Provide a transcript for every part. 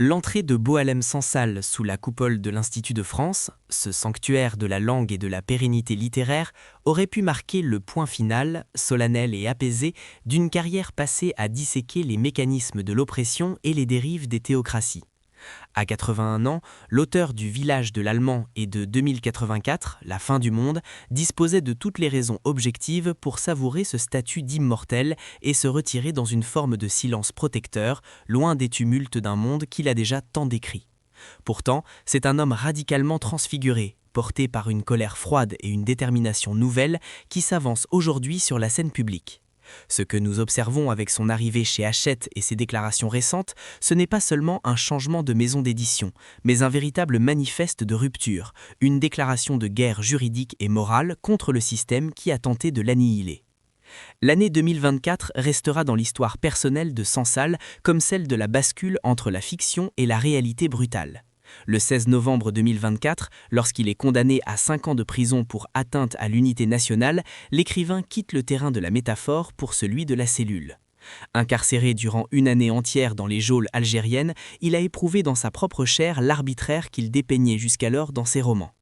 L'entrée de Boualem Sansal sous la coupole de l'Institut de France, ce sanctuaire de la langue et de la pérennité littéraire, aurait pu marquer le point final, solennel et apaisé, d'une carrière passée à disséquer les mécanismes de l'oppression et les dérives des théocraties. À 81 ans, l'auteur du Village de l'Allemand et de 2084, La fin du monde, disposait de toutes les raisons objectives pour savourer ce statut d'immortel et se retirer dans une forme de silence protecteur, loin des tumultes d'un monde qu'il a déjà tant décrit. Pourtant, c'est un homme radicalement transfiguré, porté par une colère froide et une détermination nouvelle qui s'avance aujourd'hui sur la scène publique. Ce que nous observons avec son arrivée chez Hachette et ses déclarations récentes, ce n'est pas seulement un changement de maison d'édition, mais un véritable manifeste de rupture, une déclaration de guerre juridique et morale contre le système qui a tenté de l'annihiler. L'année 2024 restera dans l'histoire personnelle de Sansal comme celle de la bascule entre la fiction et la réalité brutale. Le 16 novembre 2024, lorsqu'il est condamné à 5 ans de prison pour atteinte à l'unité nationale, l'écrivain quitte le terrain de la métaphore pour celui de la cellule. Incarcéré durant une année entière dans les geôles algériennes, il a éprouvé dans sa propre chair l'arbitraire qu'il dépeignait jusqu'alors dans ses romans.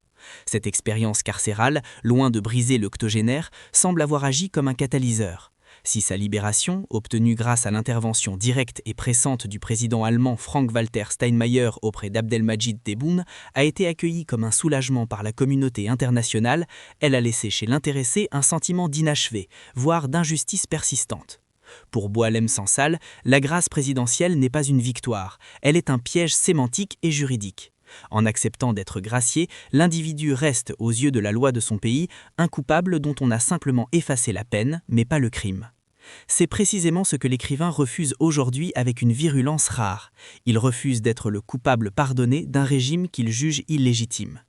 Cette expérience carcérale, loin de briser l'octogénaire, semble avoir agi comme un catalyseur. Si sa libération, obtenue grâce à l'intervention directe et pressante du président allemand Frank-Walter Steinmeier auprès d'Abdelmadjid Tebboune, a été accueillie comme un soulagement par la communauté internationale, elle a laissé chez l'intéressé un sentiment d'inachevé, voire d'injustice persistante. Pour Boualem Sansal, la grâce présidentielle n'est pas une victoire, elle est un piège sémantique et juridique. En acceptant d'être gracié, l'individu reste, aux yeux de la loi de son pays, un coupable dont on a simplement effacé la peine, mais pas le crime. C'est précisément ce que l'écrivain refuse aujourd'hui avec une virulence rare. Il refuse d'être le coupable pardonné d'un régime qu'il juge illégitime.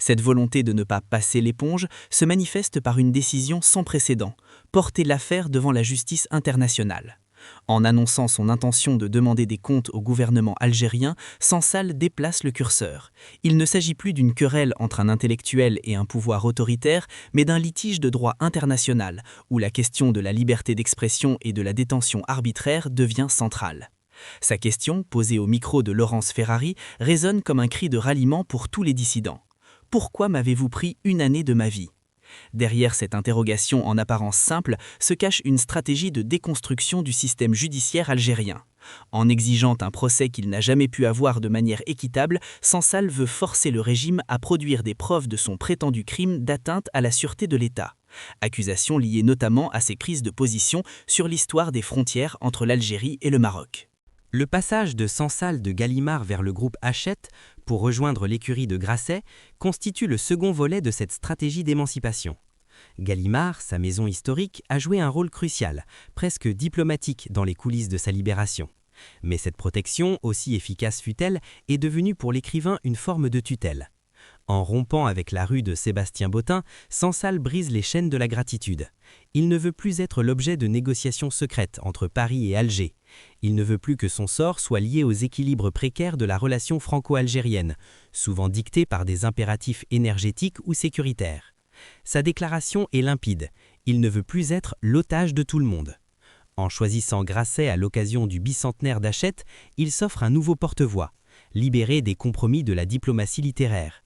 Cette volonté de ne pas passer l'éponge se manifeste par une décision sans précédent, porter l'affaire devant la justice internationale. En annonçant son intention de demander des comptes au gouvernement algérien, Sansal déplace le curseur. Il ne s'agit plus d'une querelle entre un intellectuel et un pouvoir autoritaire, mais d'un litige de droit international, où la question de la liberté d'expression et de la détention arbitraire devient centrale. Sa question, posée au micro de Laurence Ferrari, résonne comme un cri de ralliement pour tous les dissidents. « Pourquoi m'avez-vous pris une année de ma vie ?» Derrière cette interrogation en apparence simple se cache une stratégie de déconstruction du système judiciaire algérien. En exigeant un procès qu'il n'a jamais pu avoir de manière équitable, Sansal veut forcer le régime à produire des preuves de son prétendu crime d'atteinte à la sûreté de l'État. Accusation liée notamment à ses prises de position sur l'histoire des frontières entre l'Algérie et le Maroc. Le passage de Sansal de Gallimard vers le groupe Hachette pour rejoindre l'écurie de Grasset constitue le second volet de cette stratégie d'émancipation. Gallimard, sa maison historique, a joué un rôle crucial, presque diplomatique dans les coulisses de sa libération. Mais cette protection, aussi efficace fut-elle, est devenue pour l'écrivain une forme de tutelle. En rompant avec la rue de Sébastien Bottin, Sansal brise les chaînes de la gratitude. Il ne veut plus être l'objet de négociations secrètes entre Paris et Alger. Il ne veut plus que son sort soit lié aux équilibres précaires de la relation franco-algérienne, souvent dictés par des impératifs énergétiques ou sécuritaires. Sa déclaration est limpide. Il ne veut plus être l'otage de tout le monde. En choisissant Grasset à l'occasion du bicentenaire d'Hachette, il s'offre un nouveau porte-voix, libéré des compromis de la diplomatie littéraire.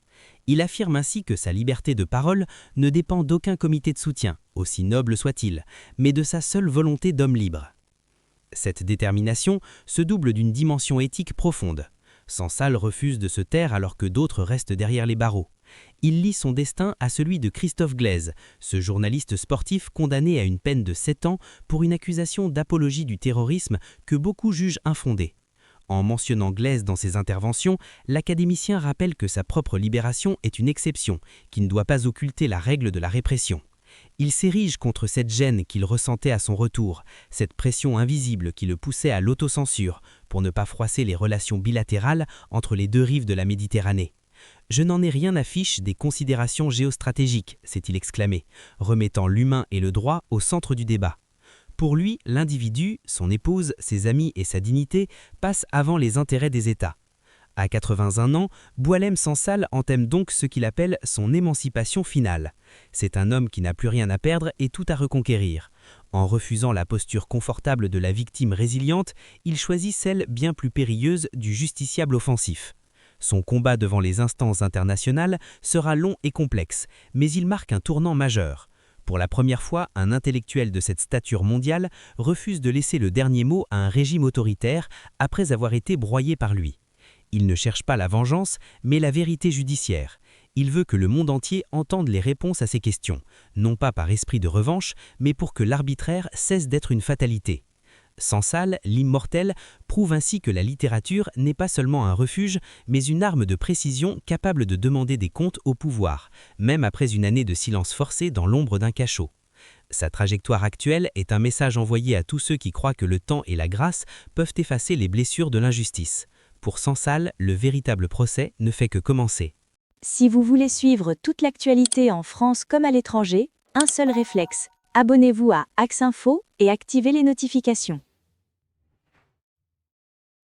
Il affirme ainsi que sa liberté de parole ne dépend d'aucun comité de soutien, aussi noble soit-il, mais de sa seule volonté d'homme libre. Cette détermination se double d'une dimension éthique profonde. Sansal refuse de se taire alors que d'autres restent derrière les barreaux. Il lie son destin à celui de Christophe Glaise, ce journaliste sportif condamné à une peine de 7 ans pour une accusation d'apologie du terrorisme que beaucoup jugent infondée. En mentionnant Glaise dans ses interventions, l'académicien rappelle que sa propre libération est une exception, qui ne doit pas occulter la règle de la répression. Il s'érige contre cette gêne qu'il ressentait à son retour, cette pression invisible qui le poussait à l'autocensure pour ne pas froisser les relations bilatérales entre les deux rives de la Méditerranée. « Je n'en ai rien à fiche des considérations géostratégiques », s'est-il exclamé, remettant l'humain et le droit au centre du débat. Pour lui, l'individu, son épouse, ses amis et sa dignité passent avant les intérêts des États. À 81 ans, Boualem Sansal entame donc ce qu'il appelle son émancipation finale. C'est un homme qui n'a plus rien à perdre et tout à reconquérir. En refusant la posture confortable de la victime résiliente, il choisit celle bien plus périlleuse du justiciable offensif. Son combat devant les instances internationales sera long et complexe, mais il marque un tournant majeur. Pour la première fois, un intellectuel de cette stature mondiale refuse de laisser le dernier mot à un régime autoritaire après avoir été broyé par lui. Il ne cherche pas la vengeance, mais la vérité judiciaire. Il veut que le monde entier entende les réponses à ces questions, non pas par esprit de revanche, mais pour que l'arbitraire cesse d'être une fatalité. Sansal, l'immortel, prouve ainsi que la littérature n'est pas seulement un refuge, mais une arme de précision capable de demander des comptes au pouvoir, même après une année de silence forcé dans l'ombre d'un cachot. Sa trajectoire actuelle est un message envoyé à tous ceux qui croient que le temps et la grâce peuvent effacer les blessures de l'injustice. Pour Sansal, le véritable procès ne fait que commencer. Si vous voulez suivre toute l'actualité en France comme à l'étranger, un seul réflexe. Abonnez-vous à Axe Info et activez les notifications.